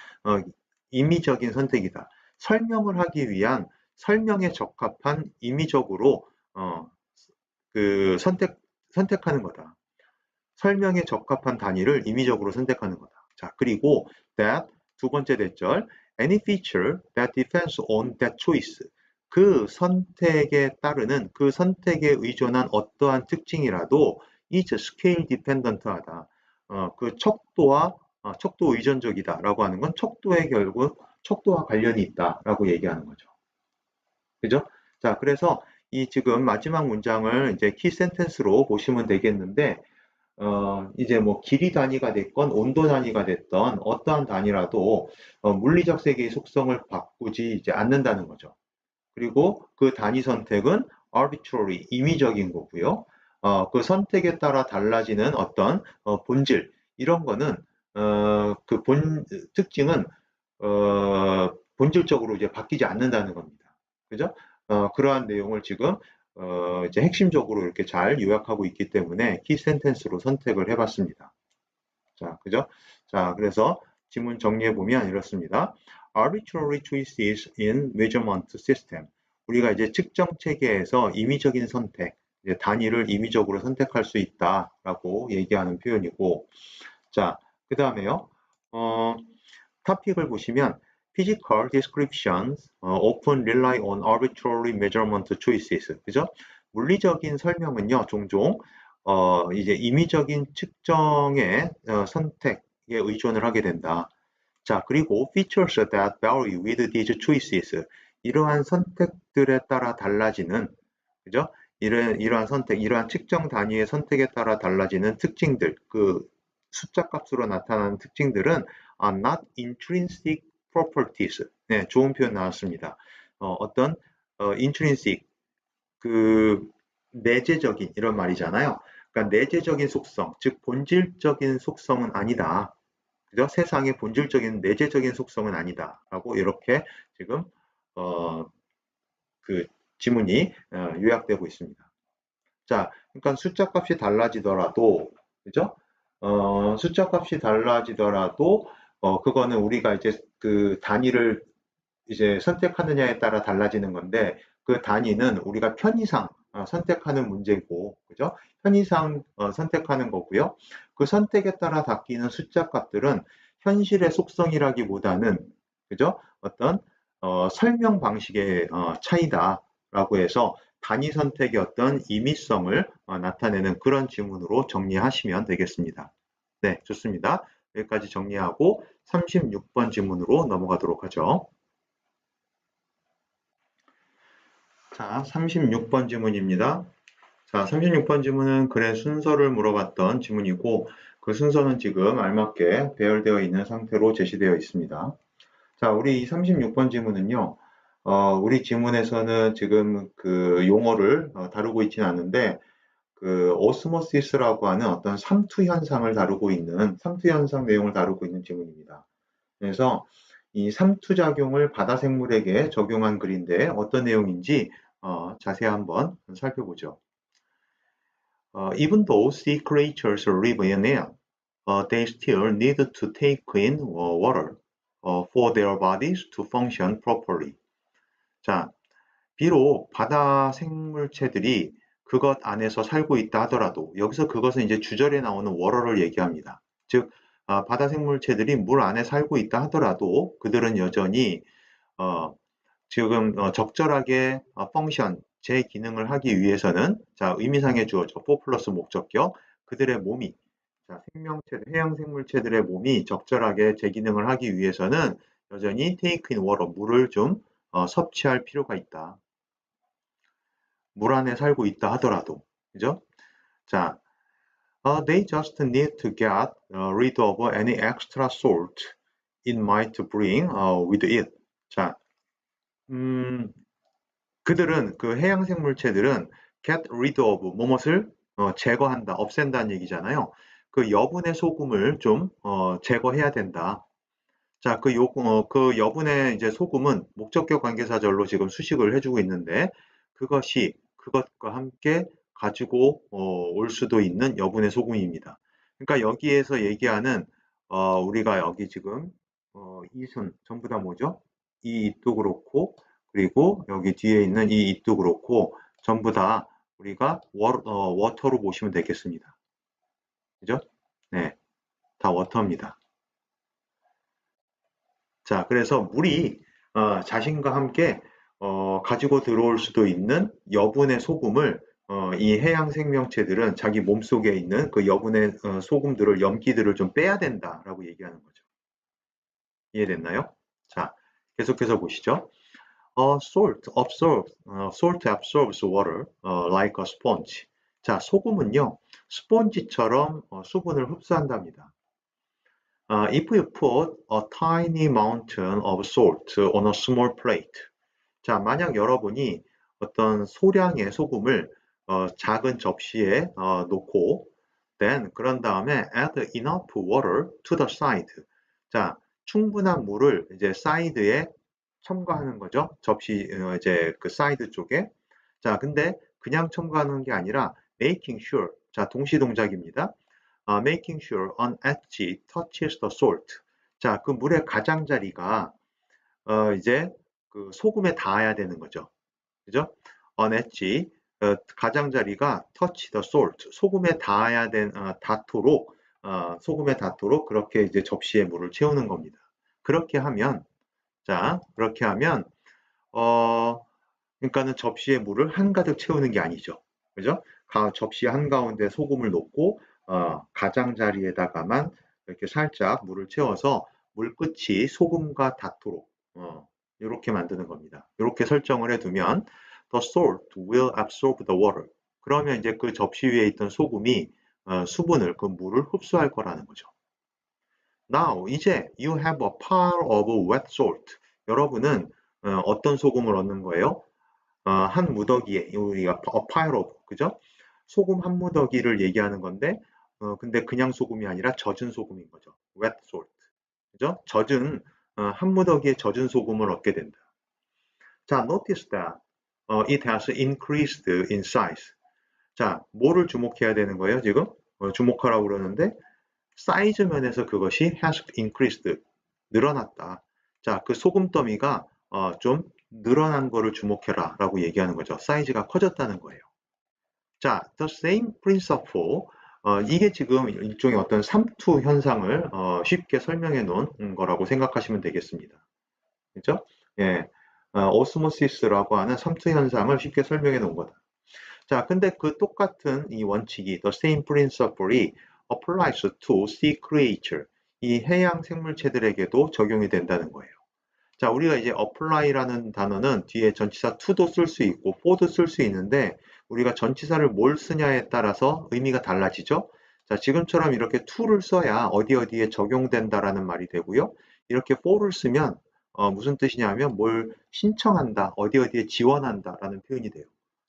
Speaker 1: 임의적인 선택이다. 설명을 하기 위한 설명에 적합한 임의적으로 선택하는 거다. 설명에 적합한 단위를 임의적으로 선택하는 거다. 자, 그리고 that 두 번째 대절 any feature that depends on that choice. 그 선택에 따르는 그 선택에 의존한 어떠한 특징이라도 is scale dependent 하다. 그 척도 의존적이다라고 하는 건 결국 척도와 관련이 있다라고 얘기하는 거죠. 그죠? 자, 그래서 이 지금 마지막 문장을 이제 키 센텐스로 보시면 되겠는데, 이제 뭐 길이 단위가 됐건 온도 단위가 됐던 어떠한 단위라도 물리적 세계의 속성을 바꾸지 이제 않는다는 거죠. 그리고 그 단위 선택은 arbitrary, 임의적인 거고요. 그 선택에 따라 달라지는 어떤 본질, 이런 거는 그 특징은 본질적으로 이제 바뀌지 않는다는 겁니다. 그죠? 그러한 내용을 지금 이제 핵심적으로 이렇게 잘 요약하고 있기 때문에 키 센텐스로 선택을 해봤습니다. 자, 그죠? 자, 그래서 지문 정리해 보면 이렇습니다. Arbitrary choices in measurement system. 우리가 이제 측정 체계에서 임의적인 선택, 이제 단위를 임의적으로 선택할 수 있다라고 얘기하는 표현이고, 자, 그 다음에요. 토픽을 보시면 physical descriptions often rely on arbitrary measurement choices. 그죠? 물리적인 설명은요, 종종 이제 임의적인 측정의 선택에 의존을 하게 된다. 자, 그리고 features that vary with these choices. 이러한 선택들에 따라 달라지는, 그죠? 이러한 선택, 이러한 측정 단위의 선택에 따라 달라지는 특징들, 그 숫자 값으로 나타나는 특징들은 are not intrinsic properties. 네, 좋은 표현 나왔습니다. 어떤 intrinsic, 그 내재적인 이런 말이잖아요. 그러니까 내재적인 속성, 즉 본질적인 속성은 아니다. 그죠? 세상의 본질적인 내재적인 속성은 아니다라고 이렇게 지금 어, 그 지문이 요약되고 있습니다. 자, 그러니까 숫자 값이 달라지더라도, 그죠? 숫자 값이 달라지더라도, 그거는 우리가 이제 그 단위를 이제 선택하느냐에 따라 달라지는 건데, 그 단위는 우리가 편의상 선택하는 문제고, 그죠? 편의상 선택하는 거고요. 그 선택에 따라 바뀌는 숫자 값들은 현실의 속성이라기보다는, 그죠? 어떤 설명 방식의 차이다라고 해서 단위 선택의 어떤 임의성을 나타내는 그런 지문으로 정리하시면 되겠습니다. 네, 좋습니다. 여기까지 정리하고 36번 지문으로 넘어가도록 하죠. 자, 36번 지문입니다. 자, 36번 지문은 글의 순서를 물어봤던 지문이고, 그 순서는 지금 알맞게 배열되어 있는 상태로 제시되어 있습니다. 자, 우리 이 36번 지문은요, 우리 지문에서는 지금 그 용어를 다루고 있지는 않은데, 그 오스모시스라고 하는 어떤 삼투 현상을 다루고 있는, 삼투 현상 내용을 다루고 있는 지문입니다. 그래서 이 삼투 작용을 바다 생물에게 적용한 글인데 어떤 내용인지 자세히 한번 살펴보죠. Even though sea creatures live in air, they still need to take in water for their bodies to function properly. 자, 비록 바다 생물체들이 그것 안에서 살고 있다 하더라도 여기서 그것은 이제 주절에 나오는 워러를 얘기합니다. 즉 바다 생물체들이 물 안에 살고 있다 하더라도 그들은 여전히 지금 적절하게 펑션, 제 기능을 하기 위해서는 자 의미상의 주어죠. 4 플러스 목적격 그들의 몸이 자 생명체, 해양 생물체들의 몸이 적절하게 제 기능을 하기 위해서는 여전히 take in water, 물을 좀 섭취할 필요가 있다. 물 안에 살고 있다 하더라도, 그죠? 자, they just need to get rid of any extra salt it might bring with it. 자, 그들은 그 해양 생물체들은 get rid of 뭐뭇을 제거한다, 없앤다는 얘기잖아요. 그 여분의 소금을 좀 제거해야 된다. 자, 그 여분의 이제 소금은 목적격 관계사절로 지금 수식을 해주고 있는데 그것이 그것과 함께 가지고 올 수도 있는 여분의 소금입니다. 그러니까 여기에서 얘기하는 우리가 여기 지금 이 선 전부 다 뭐죠? 이 입도 그렇고 그리고 여기 뒤에 있는 이 입도 그렇고 전부 다 우리가 워터로 보시면 되겠습니다. 그죠? 네, 다 워터입니다. 자, 그래서 물이 자신과 함께 가지고 들어올 수도 있는 여분의 소금을 이 해양 생명체들은 자기 몸속에 있는 그 여분의 소금들을 염기들을 좀 빼야 된다라고 얘기하는 거죠. 이해됐나요? 자, 계속해서 보시죠. Salt absorbs water like a sponge. 자, 소금은요, 스폰지처럼 수분을 흡수한답니다. If you put a tiny mountain of salt on a small plate. 자, 만약 여러분이 어떤 소량의 소금을 작은 접시에 놓고 then 그런 다음에 add enough water to the side. 자, 충분한 물을 이제 사이드에 첨가하는 거죠. 접시 이제 그 사이드 쪽에. 자, 근데 그냥 첨가하는 게 아니라 making sure. 자, 동시 동작입니다. making sure an edge touches the salt. 자, 그 물의 가장자리가 이제 그 소금에 닿아야 되는 거죠. 그죠? an edge 가장자리가 touch the salt. 소금에 닿아야 닿도록 소금에 닿도록 그렇게 이제 접시에 물을 채우는 겁니다. 그렇게 하면 자, 그렇게 하면 그러니까는 접시에 물을 한가득 채우는 게 아니죠. 그죠? 접시 한가운데 소금을 놓고 가장자리에다가만 이렇게 살짝 물을 채워서 물끝이 소금과 닿도록 이렇게 만드는 겁니다. 이렇게 설정을 해두면 the salt will absorb the water. 그러면 이제 그 접시 위에 있던 소금이 수분을 그 물을 흡수할 거라는 거죠. Now 이제 you have a pile of wet salt. 여러분은 어떤 소금을 얻는 거예요? 한 무더기에 우리가 a pile of 그죠? 소금 한 무더기를 얘기하는 건데 근데 그냥 소금이 아니라 젖은 소금인 거죠. wet salt. 그죠? 젖은 한 무더기에 젖은 소금을 얻게 된다. 자, notice that it has increased in size. 자, 뭐를 주목해야 되는 거예요, 지금? 주목하라고 그러는데 사이즈 면에서 그것이 has increased 늘어났다. 자, 그 소금 더미가 좀 늘어난 거를 주목해라 라고 얘기하는 거죠. 사이즈가 커졌다는 거예요. 자, the same principle 이게 지금 일종의 어떤 삼투 현상을 쉽게 설명해 놓은 거라고 생각하시면 되겠습니다. 그죠? 예, 오스모시스라고 하는 삼투 현상을 쉽게 설명해 놓은 거다. 자, 근데 그 똑같은 이 원칙이 the same principle이 applies to sea creature 이 해양 생물체들에게도 적용이 된다는 거예요. 자, 우리가 이제 apply라는 단어는 뒤에 전치사 to도 쓸 수 있고 for도 쓸 수 있는데 우리가 전치사를 뭘 쓰냐에 따라서 의미가 달라지죠. 자, 지금처럼 이렇게 to를 써야 어디 어디에 적용된다라는 말이 되고요. 이렇게 for를 쓰면 무슨 뜻이냐면 뭘 신청한다, 어디 어디에 지원한다라는 표현이 돼요.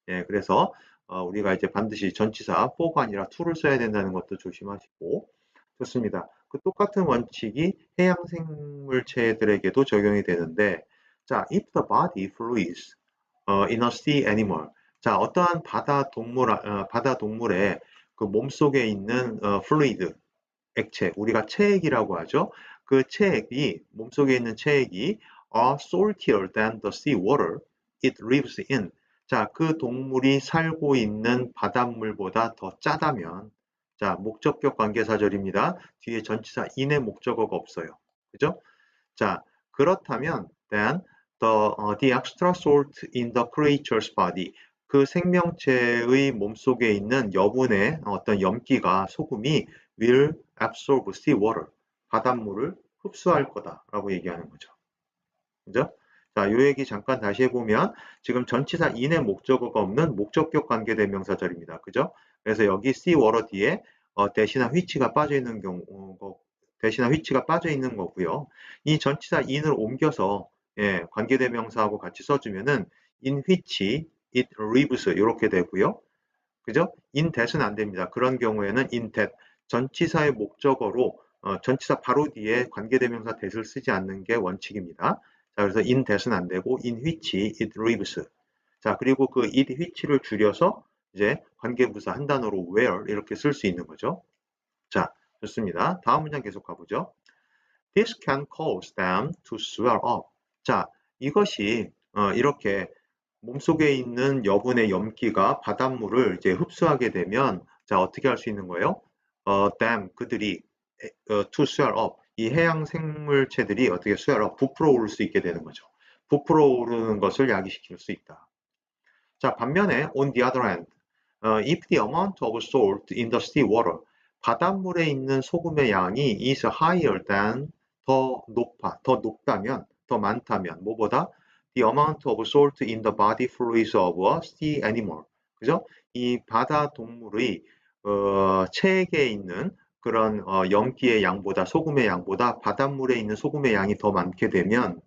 Speaker 1: 예, 그래서 우리가 이제 반드시 전치사 for가 아니라 to를 써야 된다는 것도 조심하시고 좋습니다. 그 똑같은 원칙이 해양 생물체들에게도 적용이 되는데 자, if the body fluids in a sea animal 자, 어떠한 바다 동물의 그 몸속에 있는 fluid 액체, 우리가 체액이라고 하죠. 그 체액이 몸속에 있는 체액이 are saltier than the sea water it lives in. 자, 그 동물이 살고 있는 바닷물보다 더 짜다면 자, 목적격 관계사절입니다. 뒤에 전치사 in의 목적어가 없어요. 그죠? 자, 그렇다면 then the extra salt in the creature's body 그 생명체의 몸속에 있는 여분의 어떤 염기가 소금이 will absorb sea water 바닷물을 흡수할 거다라고 얘기하는 거죠. 그죠? 자, 요 얘기 잠깐 다시 해보면 지금 전치사 in의 목적어가 없는 목적격 관계대명사절입니다. 그죠? 그래서 여기 sea water 뒤에 대신한 which가 빠져 있는 대신한 which가 빠져 있는 거고요. 이 전치사 in을 옮겨서 예, 관계대명사하고 같이 써주면은 in which it lives 이렇게 되고요. 그죠? in that은 안 됩니다. 그런 경우에는 in that 전치사의 목적어로 전치사 바로 뒤에 관계대명사 that을 쓰지 않는 게 원칙입니다. 자, 그래서 in that은 안 되고 in which it lives. 자, 그리고 그 it which를 줄여서 이제 관계부사 한 단어로 where 이렇게 쓸 수 있는 거죠. 자, 좋습니다. 다음 문장 계속 가보죠. This can cause them to swell up. 자, 이것이 이렇게 몸속에 있는 여분의 염기가 바닷물을 이제 흡수하게 되면 자, 어떻게 할 수 있는 거예요? them 그들이 to swell up 이 해양 생물체들이 어떻게 swell up 부풀어 오를 수 있게 되는 거죠. 부풀어 오르는 것을 야기시킬 수 있다. 자, 반면에 on the other hand, if the amount of salt in the sea water 바닷물에 있는 소금의 양이 is higher than 더 높다면 더 많다면 뭐보다 the amount of salt in the body fluids of a sea animal. 그죠? 이 바다 동물의 체액에 있는 그런 염기의 양보다 소금의 양보다 바닷물에 있는 소금의 양이 더 많게 되면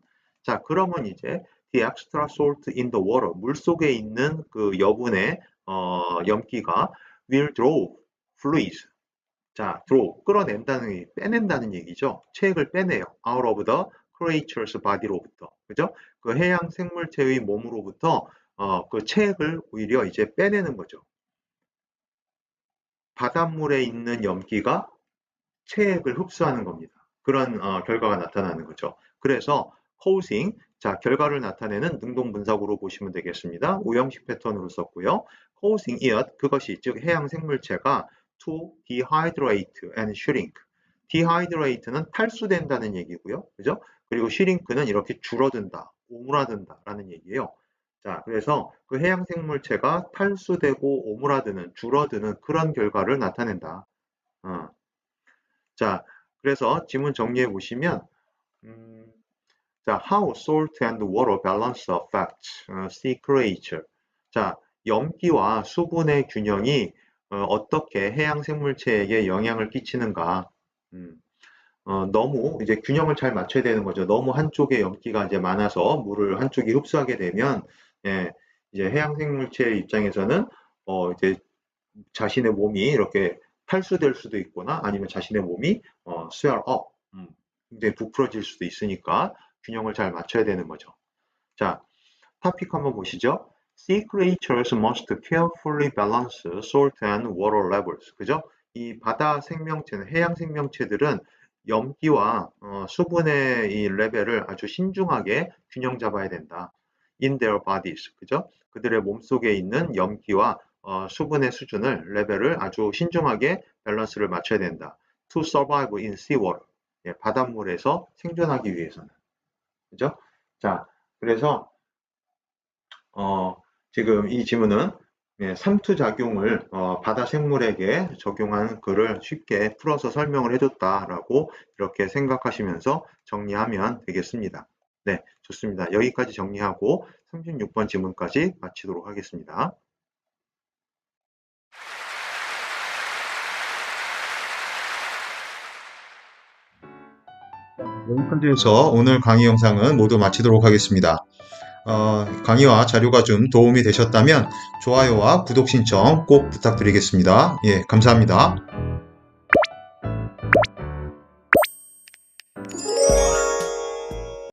Speaker 1: 자 그러면 이제 the extra salt in the water 물 속에 있는 그 여분의 염기가 will draw fluids 자 draw 끌어낸다는 빼낸다는 얘기죠. 체액을 빼내요. out of the creature's body로부터 그죠? 그 해양 생물체의 몸으로부터 그 체액을 오히려 이제 빼내는 거죠. 바닷물에 있는 염기가 체액을 흡수하는 겁니다. 그런 결과가 나타나는 거죠. 그래서 causing, 자 결과를 나타내는 능동분사구로 보시면 되겠습니다. 오형식 패턴으로 썼고요. causing it, 그것이 즉 해양 생물체가 to dehydrate and shrink. dehydrate는 탈수된다는 얘기고요. 그죠? 그리고 shrink는 이렇게 줄어든다, 오므라든다라는 얘기예요. 자, 그래서 그 해양 생물체가 탈수되고 오므라드는, 줄어드는 그런 결과를 나타낸다. 자, 그래서 지문 정리해 보시면, 자, how salt and water balance affects sea creature. 자, 염기와 수분의 균형이 어떻게 해양 생물체에게 영향을 끼치는가. 너무 이제 균형을 잘 맞춰야 되는 거죠. 너무 한쪽에 염기가 이제 많아서 물을 한쪽이 흡수하게 되면, 예, 이제 해양 생물체의 입장에서는 이제 자신의 몸이 이렇게 탈수될 수도 있거나 아니면 자신의 몸이 swell up, 굉장히 부풀어질 수도 있으니까 균형을 잘 맞춰야 되는 거죠. 자, 토픽 한번 보시죠. Sea creatures must carefully balance salt and water levels. 그죠? 이 바다 생명체는, 해양 생명체들은 염기와 수분의 이 레벨을 아주 신중하게 균형 잡아야 된다. In their bodies. 그죠? 그들의 몸속에 있는 염기와 수분의 수준을, 레벨을 아주 신중하게 밸런스를 맞춰야 된다. To survive in seawater. 예, 바닷물에서 생존하기 위해서는. 그죠? 자, 그래서 지금 이 지문은 삼투작용을 바다 생물에게 적용한 글을 쉽게 풀어서 설명을 해줬다라고 이렇게 생각하시면서 정리하면 되겠습니다. 네, 좋습니다. 여기까지 정리하고 36번 지문까지 마치도록 하겠습니다. 여기까지 해서 오늘 강의 영상은 모두 마치도록 하겠습니다. 강의와 자료가 좀 도움이 되셨다면 좋아요와 구독 신청 꼭 부탁드리겠습니다. 예, 감사합니다.